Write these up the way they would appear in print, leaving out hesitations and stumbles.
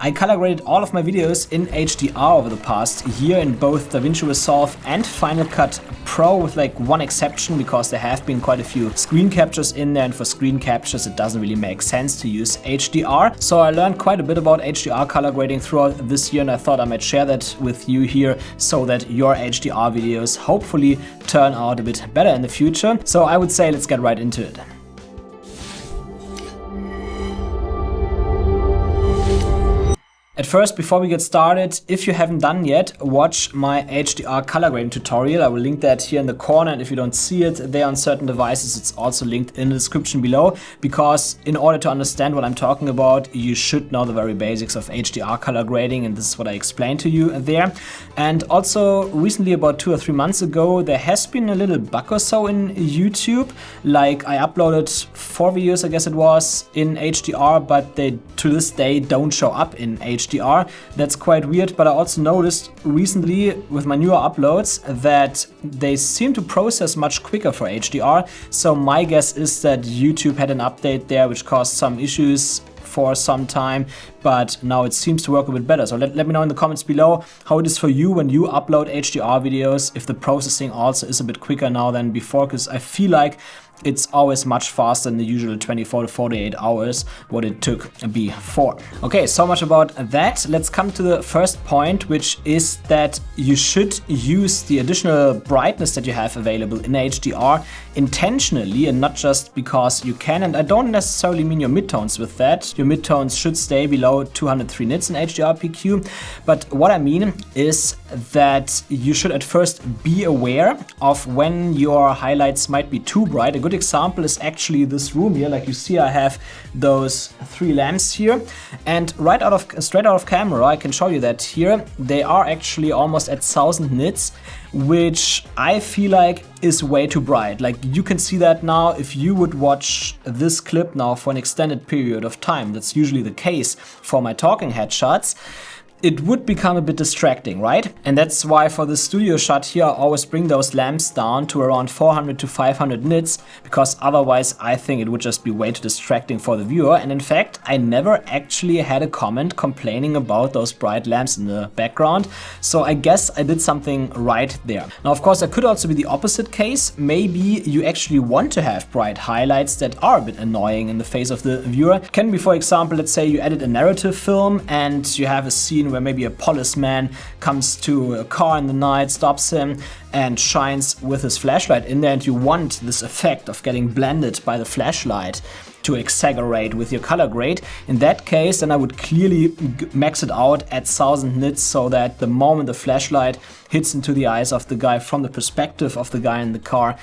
I color graded all of my videos in HDR over the past year in both DaVinci Resolve and Final Cut Pro, with like one exception because there have been quite a few screen captures in there, and for screen captures it doesn't really make sense to use HDR. So I learned quite a bit about HDR color grading throughout this year, and I thought I might share that with you here so that your HDR videos hopefully turn out a bit better in the future. So I would say let's get right into it. At first, before we get started, if you haven't done yet, watch my HDR color grading tutorial. I will link that here in the corner, and if you don't see it there on certain devices, it's also linked in the description below, because in order to understand what I'm talking about, you should know the very basics of HDR color grading, and this is what I explained to you there. And also recently, about 2 or 3 months ago, there has been a little bug or so in YouTube. Like, I uploaded 4 videos, I guess it was, in HDR, but they to this day don't show up in HDR. That's quite weird, but I also noticed recently with my newer uploads that they seem to process much quicker for HDR. So my guess is that YouTube had an update there which caused some issues for some time, but now it seems to work a bit better. So let me know in the comments below how it is for you when you upload HDR videos, if the processing also is a bit quicker now than before, because I feel like it's always much faster than the usual 24 to 48 hours what it took before. Okay, so much about that. Let's come to the first point, which is that you should use the additional brightness that you have available in HDR intentionally and not just because you can. And I don't necessarily mean your midtones with that. Your midtones should stay below 203 nits in HDR PQ. But what I mean is that you should at first be aware of when your highlights might be too bright. A good example is actually this room here. Like you see, I have those 3 lamps here, and straight out of camera, I can show you that here they are actually almost at 1000 nits, which I feel like is way too bright. Like, you can see that now if you would watch this clip now for an extended period of time. That's usually the case for my talking head shots. It would become a bit distracting, right? And that's why for the studio shot here, I always bring those lamps down to around 400 to 500 nits, because otherwise I think it would just be way too distracting for the viewer. And in fact, I never actually had a comment complaining about those bright lamps in the background. So I guess I did something right there. Now, of course, there could also be the opposite case. Maybe you actually want to have bright highlights that are a bit annoying in the face of the viewer. It can be, for example, let's say you edit a narrative film and you have a scene where maybe a policeman comes to a car in the night, stops him, and shines with his flashlight in there, and you want this effect of getting blended by the flashlight to exaggerate with your color grade. In that case, then I would clearly max it out at 1000 nits, so that the moment the flashlight hits into the eyes of the guy from the perspective of the guy in the car,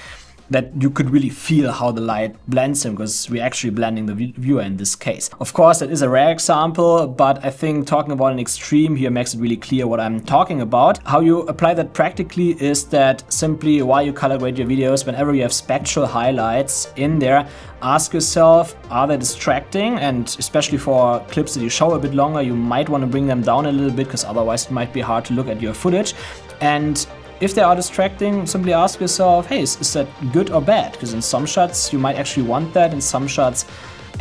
that you could really feel how the light blends him, because we're actually blending the viewer in this case. Of course, that is a rare example, but I think talking about an extreme here makes it really clear what I'm talking about. How you apply that practically is that simply while you color grade your videos, whenever you have spectral highlights in there, ask yourself, are they distracting? And especially for clips that you show a bit longer, you might want to bring them down a little bit, because otherwise it might be hard to look at your footage. And if they are distracting, simply ask yourself, hey, is that good or bad? Because in some shots you might actually want that, in some shots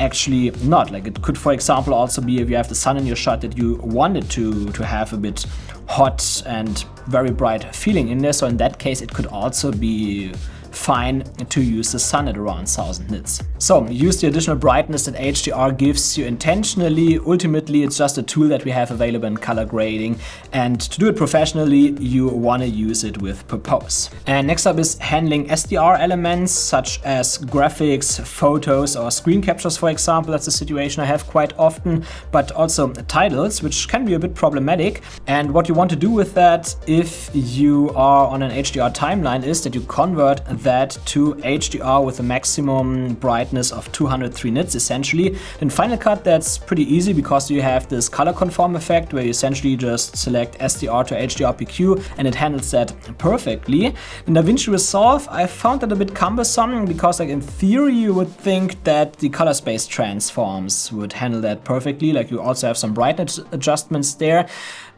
actually not. Like, it could, for example, also be if you have the sun in your shot that you want it to have a bit hot and very bright feeling in there. So in that case, it could also be fine to use the sun at around 1000 nits. So use the additional brightness that HDR gives you intentionally. Ultimately, it's just a tool that we have available in color grading, and to do it professionally, you want to use it with purpose. And next up is handling SDR elements such as graphics, photos, or screen captures, for example. That's a situation I have quite often, but also titles, which can be a bit problematic. And what you want to do with that, if you are on an HDR timeline, is that you convert that to HDR with a maximum brightness of 203 nits essentially. In Final Cut, that's pretty easy because you have this color conform effect where you essentially just select SDR to HDR PQ and it handles that perfectly. In DaVinci Resolve, I found that a bit cumbersome because, like, in theory you would think that the color space transforms would handle that perfectly. Like, you also have some brightness adjustments there.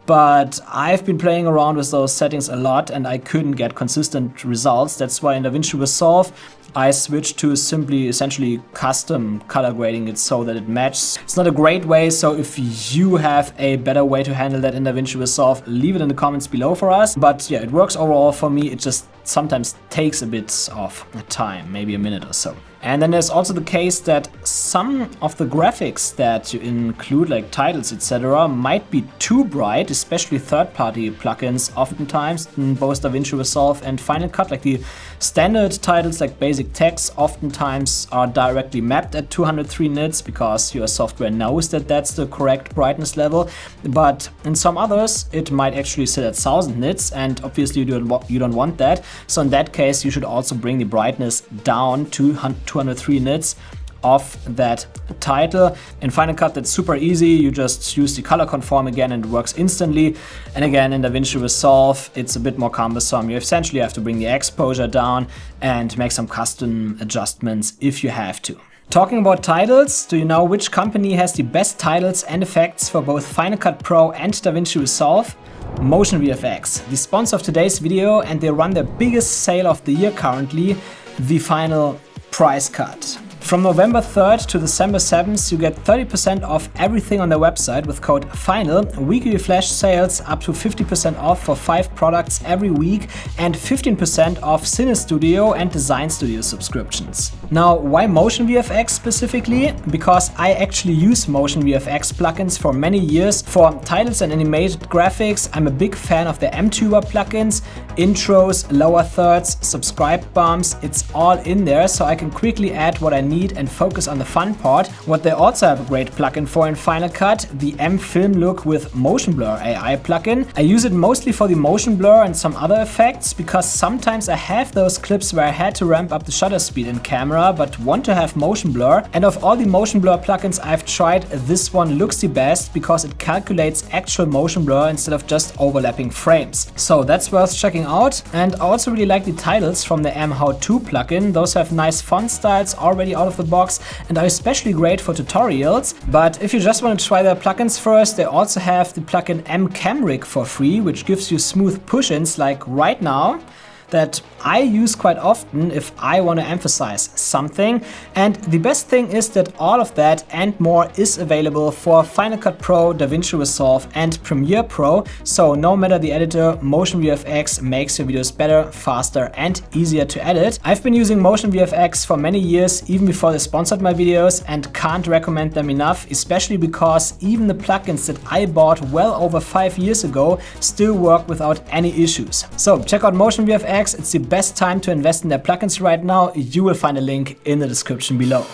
But I've been playing around with those settings a lot and I couldn't get consistent results. That's why in DaVinci Resolve, I switched to simply essentially custom color grading it so that it matches. It's not a great way, so if you have a better way to handle that in DaVinci Resolve, leave it in the comments below for us. But yeah, it works overall for me. It just sometimes takes a bit of time, maybe a minute or so. And then there's also the case that some of the graphics that you include, like titles, etc., might be too bright, especially third-party plugins oftentimes in both DaVinci Resolve and Final Cut. Like the standard titles like basic text oftentimes are directly mapped at 203 nits because your software knows that that's the correct brightness level. But in some others, it might actually sit at 1000 nits, and obviously you don't want that. So in that case, you should also bring the brightness down to 203 nits of that title. In Final Cut, that's super easy. You just use the color conform again and it works instantly. And again, in DaVinci Resolve, it's a bit more cumbersome. You essentially have to bring the exposure down and make some custom adjustments if you have to. Talking about titles, do you know which company has the best titles and effects for both Final Cut Pro and DaVinci Resolve? Motion VFX, the sponsor of today's video, and they run their biggest sale of the year currently, the Final Price Cut. From November 3rd to December 7th, you get 30% off everything on their website with code FINAL, weekly flash sales up to 50% off for 5 products every week, and 15% off Cine Studio and Design Studio subscriptions. Now, why Motion VFX specifically? Because I actually use Motion VFX plugins for many years. For titles and animated graphics, I'm a big fan of the MTuber plugins, intros, lower thirds, subscribe bumps, it's all in there, so I can quickly add what I need and focus on the fun part. What they also have a great plugin for in Final Cut, the M Film Look with Motion Blur AI plugin. I use it mostly for the motion blur and some other effects because sometimes I have those clips where I had to ramp up the shutter speed in camera but want to have motion blur. And of all the motion blur plugins I've tried, this one looks the best because it calculates actual motion blur instead of just overlapping frames. So that's worth checking out. And I also really like the titles from the M How To plugin. Those have nice font styles already out of the box and are especially great for tutorials. But if you just want to try their plugins first, they also have the plugin M Cam Rig for free, which gives you smooth push-ins like right now, that I use quite often if I want to emphasize something. And the best thing is that all of that and more is available for Final Cut Pro, DaVinci Resolve and Premiere Pro. So no matter the editor, Motion VFX makes your videos better, faster and easier to edit. I've been using Motion VFX for many years, even before they sponsored my videos, and can't recommend them enough, especially because even the plugins that I bought well over 5 years ago still work without any issues. So check out Motion VFX. It's the best time to invest in their plugins right now. You will find a link in the description below.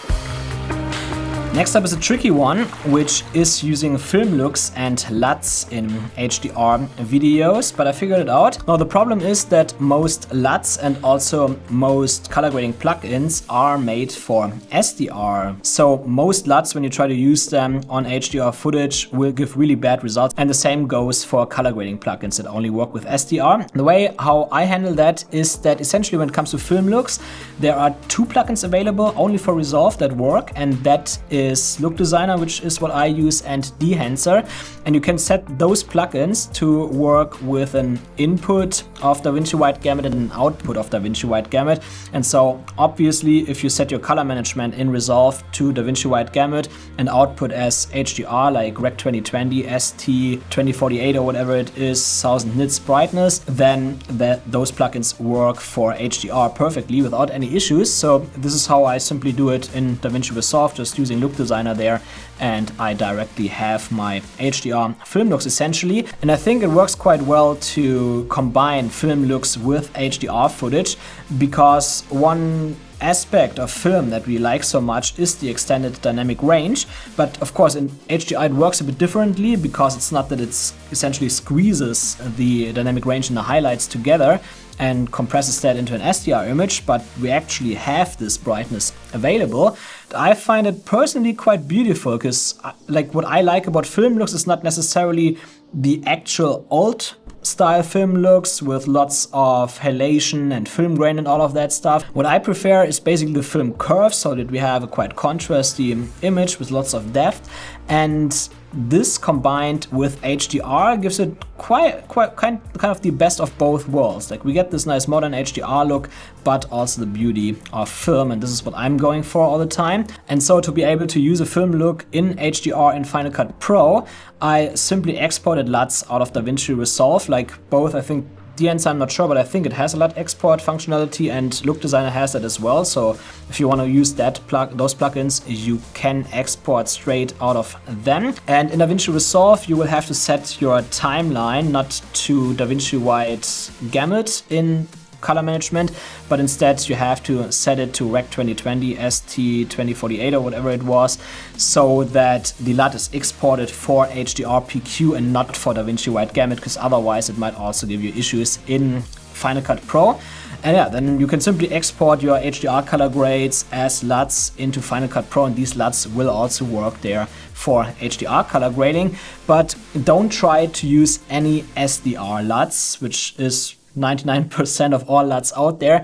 Next up is a tricky one, which is using film looks and LUTs in HDR videos, but I figured it out. Now the problem is that most LUTs and also most color grading plugins are made for SDR. So most LUTs, when you try to use them on HDR footage, will give really bad results. And the same goes for color grading plugins that only work with SDR. The way how I handle that is that essentially when it comes to film looks, there are 2 plugins available only for Resolve that work, and that is Look Designer, which is what I use, and Dehancer. And you can set those plugins to work with an input of DaVinci Wide Gamut and an output of DaVinci Wide Gamut. And so obviously if you set your color management in Resolve to DaVinci Wide Gamut and output as HDR like Rec 2020, ST 2048 or whatever it is, 1000 nits brightness, then those plugins work for HDR perfectly without any issues. So this is how I simply do it in DaVinci Resolve, just using Look Designer there, and I directly have my HDR film looks essentially. And I think it works quite well to combine film looks with HDR footage, because one aspect of film that we like so much is the extended dynamic range. But of course in HDR it works a bit differently, because it's not that it's essentially squeezes the dynamic range and the highlights together and compresses that into an SDR image, but we actually have this brightness available. I find it personally quite beautiful, because like what I like about film looks is not necessarily the actual old style film looks with lots of halation and film grain and all of that stuff. What I prefer is basically the film curve, so that we have a quite contrasty image with lots of depth. And this combined with HDR gives it kind of the best of both worlds. Like we get this nice modern HDR look, but also the beauty of film, and this is what I'm going for all the time. And so to be able to use a film look in HDR in Final Cut Pro, I simply exported LUTs out of DaVinci Resolve, like both, I think, DNs, I'm not sure, but I think it has a LUT export functionality, and Look Designer has that as well. So if you want to use those plugins, you can export straight out of them. And in DaVinci Resolve, you will have to set your timeline not to DaVinci wide gamut in color management, but instead you have to set it to Rec 2020, ST 2048 or whatever it was, so that the LUT is exported for HDR PQ and not for DaVinci wide gamut, because otherwise it might also give you issues in Final Cut Pro. And yeah, then you can simply export your HDR color grades as LUTs into Final Cut Pro, and these LUTs will also work there for HDR color grading. But don't try to use any SDR LUTs, which is 99% of all LUTs out there,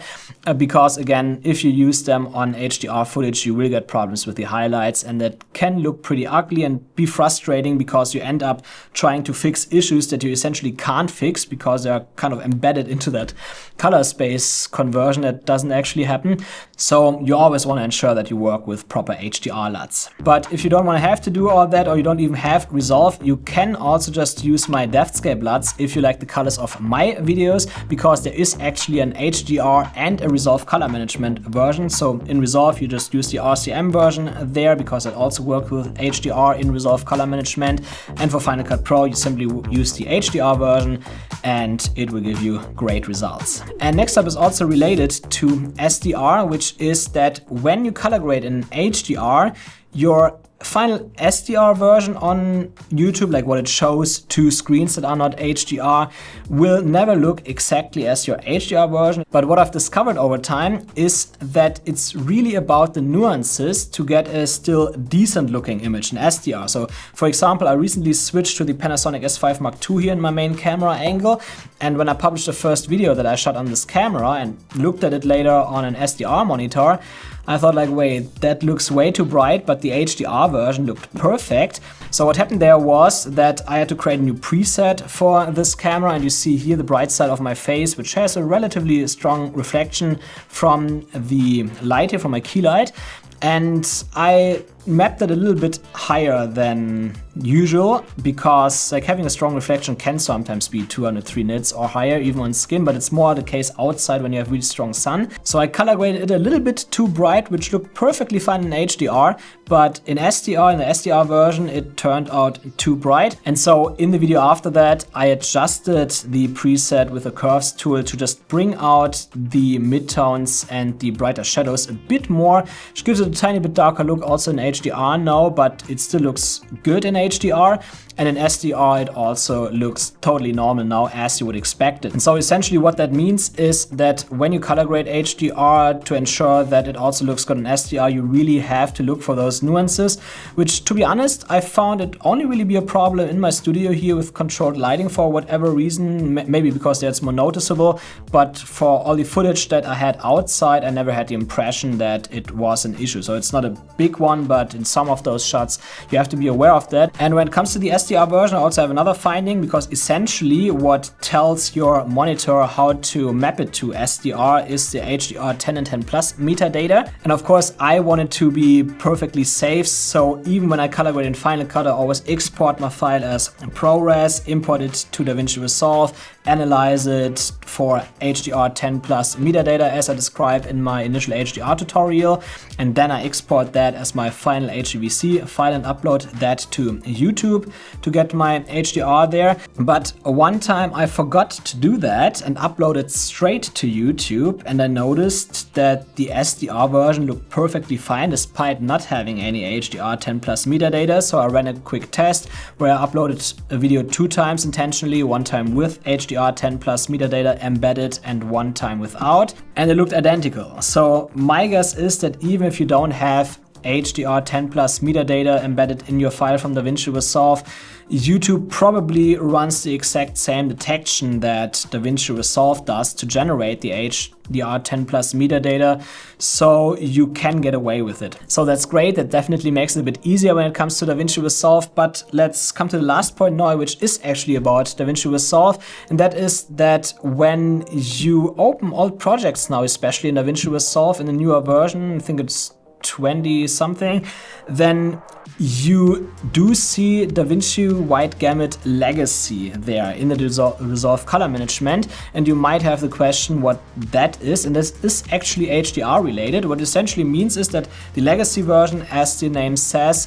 because again, if you use them on HDR footage, you will get problems with the highlights, and that can look pretty ugly and be frustrating because you end up trying to fix issues that you essentially can't fix because they're kind of embedded into that color space conversion that doesn't actually happen. So you always want to ensure that you work with proper HDR LUTs. But if you don't want to have to do all that, or you don't even have Resolve, you can also just use my Depthscape LUTs if you like the colors of my videos, because there is actually an HDR and a Resolve color management version. So in Resolve, you just use the RCM version there, because it also works with HDR in Resolve color management. And for Final Cut Pro, you simply use the HDR version and it will give you great results. And next up is also related to SDR, which is that when you color grade in HDR, your final SDR version on YouTube, like what it shows two screens that are not HDR, will never look exactly as your HDR version. But what I've discovered over time is that it's really about the nuances to get a still decent looking image in SDR. So for example, I recently switched to the Panasonic S5 Mark II here in my main camera angle, and when I published the first video that I shot on this camera and looked at it later on an SDR monitor, I thought like, wait, that looks way too bright, but the HDR version looked perfect. So what happened there was that I had to create a new preset for this camera, and you see here the bright side of my face, which has a relatively strong reflection from the light here, from my key light. And I mapped it a little bit higher than usual, because like having a strong reflection can sometimes be 203 nits or higher, even on skin, but it's more the case outside when you have really strong sun. So I color graded it a little bit too bright, which looked perfectly fine in HDR, but in SDR, in the SDR version, it turned out too bright. And so in the video after that, I adjusted the preset with the curves tool to just bring out the midtones and the brighter shadows a bit more, which gives it a tiny bit darker look also in HDR now, but it still looks good in HDR. And in SDR, it also looks totally normal now, as you would expect it. And so essentially what that means is that when you color grade HDR to ensure that it also looks good in SDR, you really have to look for those nuances, which, to be honest, I found it only really be a problem in my studio here with controlled lighting for whatever reason, maybe because it's more noticeable. But for all the footage that I had outside, I never had the impression that it was an issue. So it's not a big one, but in some of those shots, you have to be aware of that. And when it comes to the SDR version, I also have another finding, because essentially what tells your monitor how to map it to SDR is the HDR 10 and 10 plus metadata. And of course, I want it to be perfectly safe, so even when I color grade in Final Cut, I always export my file as ProRes, import it to DaVinci Resolve, analyze it for HDR 10 plus metadata as I described in my initial HDR tutorial, and then I export that as my final HEVC file and upload that to YouTube to get my HDR there. But one time I forgot to do that and uploaded straight to YouTube, and I noticed that the SDR version looked perfectly fine despite not having any HDR 10 plus metadata. So I ran a quick test where I uploaded a video 2 times intentionally, one time with HDR 10 plus metadata embedded and one time without, and it looked identical. So my guess is that even if you don't have HDR 10 plus metadata embedded in your file from DaVinci Resolve, YouTube probably runs the exact same detection that DaVinci Resolve does to generate the HDR 10 plus metadata, so you can get away with it. So that's great. That definitely makes it a bit easier when it comes to DaVinci Resolve. But let's come to the last point now, which is actually about DaVinci Resolve, and that is that when you open old projects now, especially in DaVinci Resolve in the newer version, I think it's 20 something, then you do see DaVinci Wide Gamut Legacy there in the Resolve color management, and you might have the question what that is, and this is actually HDR related. What it essentially means is that the legacy version, as the name says,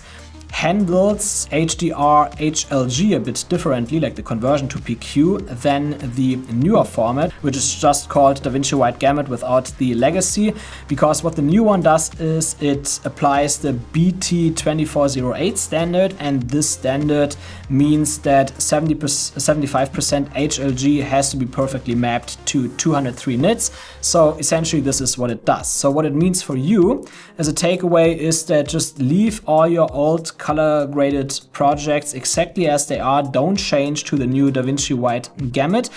handles HDR HLG a bit differently, like the conversion to PQ, than the newer format, which is just called DaVinci Wide Gamut without the legacy, because what the new one does is it applies the BT2408 standard, and this standard means that 75% HLG has to be perfectly mapped to 203 nits. So essentially this is what it does. So what it means for you as a takeaway is that just leave all your old color graded projects exactly as they are. Don't change to the new DaVinci Wide Gamut,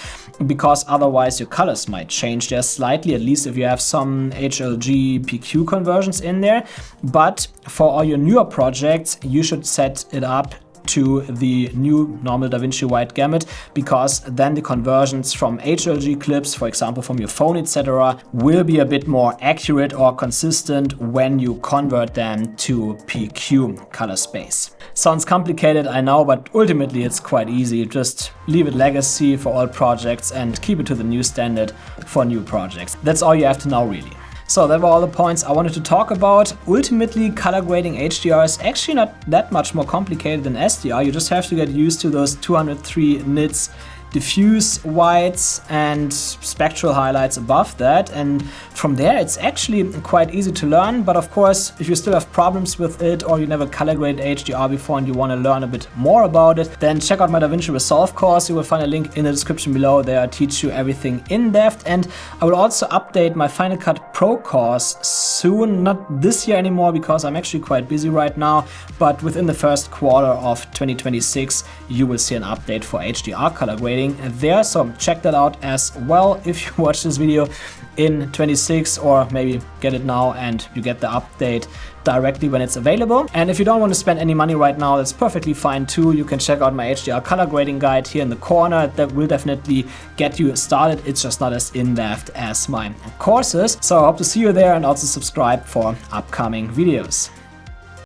because otherwise your colors might change there slightly, at least if you have some HLG PQ conversions in there. But for all your newer projects, you should set it up to the new normal DaVinci Wide Gamut, because then the conversions from HLG clips, for example from your phone, etc., will be a bit more accurate or consistent when you convert them to PQ color space. Sounds complicated, I know, but ultimately it's quite easy. Just leave it legacy for all projects and keep it to the new standard for new projects. That's all you have to know, really. So that were all the points I wanted to talk about. Ultimately, color grading HDR is actually not that much more complicated than SDR. You just have to get used to those 203 nits diffuse whites and spectral highlights above that, and from there it's actually quite easy to learn. But of course, if you still have problems with it, or you never color graded HDR before and you want to learn a bit more about it, then check out my DaVinci Resolve course. You will find a link in the description below. There I teach you everything in depth, and I will also update my Final Cut Pro course soon. Not this year anymore, because I'm actually quite busy right now, but within the first quarter of 2026 you will see an update for HDR color grading there, so check that out as well if you watch this video in 26, or maybe get it now and you get the update directly when it's available. And if you don't want to spend any money right now, that's perfectly fine too. You can check out my HDR color grading guide here in the corner. That will definitely get you started. It's just not as in-depth as my courses. So I hope to see you there, and also subscribe for upcoming videos.